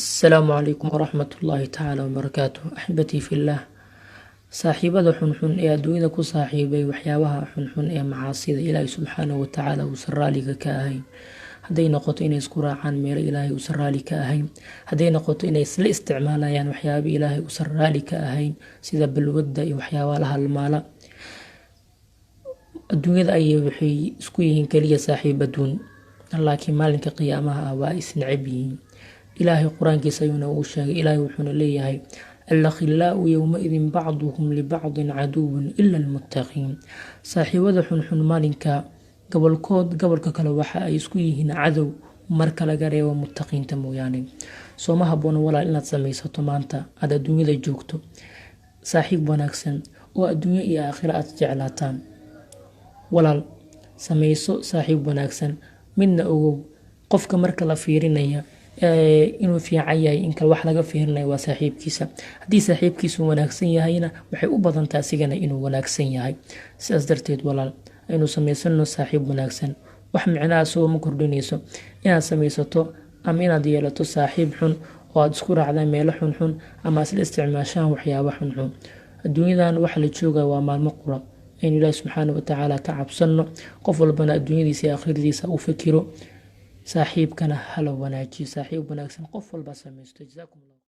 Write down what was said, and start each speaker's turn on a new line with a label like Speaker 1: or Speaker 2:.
Speaker 1: السلام عليكم ورحمة الله تعالى وبركاته. أحبتي في الله، saaxiibada xunxun ee adduunyada ku saaxiibay waxyaabaha xunxun ee macaasida Ilaahay subxaanahu wa tacaala uusan raaliga ka ahayn. hadday noqoto inay isku raacaan meelo Ilaahay uusan raali ka ahayn, hadday noqoto inay isla isticmaalayaan waxyaabo Ilaahay uusan raali ka ahayn sida balwadda iyo waxyaabaha la halmaala. adduunyada ayay waxay isku yihiin kaliya saaxiib adduun, laakiin maalinka qiyaamaha waa isnacab yihiin. Ilaahay quraankiisa ayuuna ugu sheegay, Ilaahay wuxuuna leeyahay الأخلاء يومئذ بعضهم لبعض عدو إلا المتقين. saaxiibada xunxun maalinka gobolka kale waxa ay isku yihiin cadow marka laga reebo muttaqiinta mooyaane. soo ma habboona walaal inaad samaysato maanta aad adduunyada joogto saaxiib wanaagsan oo adduunyo iyo aakhira aad jeclaataan. walaal samayso saaxiib wanaagsan, midna ogow qofka marka la fiirinaya inuu fiican yahay in kale wax laga fiirinayo waa saaxiibkiisa. haddii saaxiibkiisu wanaagsan yahayna waxay u badantaa asigana inuu wanaagsan yahay. sidaas darteed walaal aynu samaysano saaxiib wanaagsan. wax micnaha soo ma kordhinayso inaad samaysato ama inaad yeelato saaxiib xun oo aad isku raacdaan meelo xunxun ama isla isticmaashaan waxyaabo xunxun. adduunyadan waxa la joogaa waa maalmo qura. aynu Ilaahay subxaanahu wa tacaala ka cabsano, qof walbana adduunyadiisa iyo aakhiradiisa u fikiro. saaxiibkana hala wanaajiyo, saaxiib wanaagsan qof walba samaysto. jazaakum allah.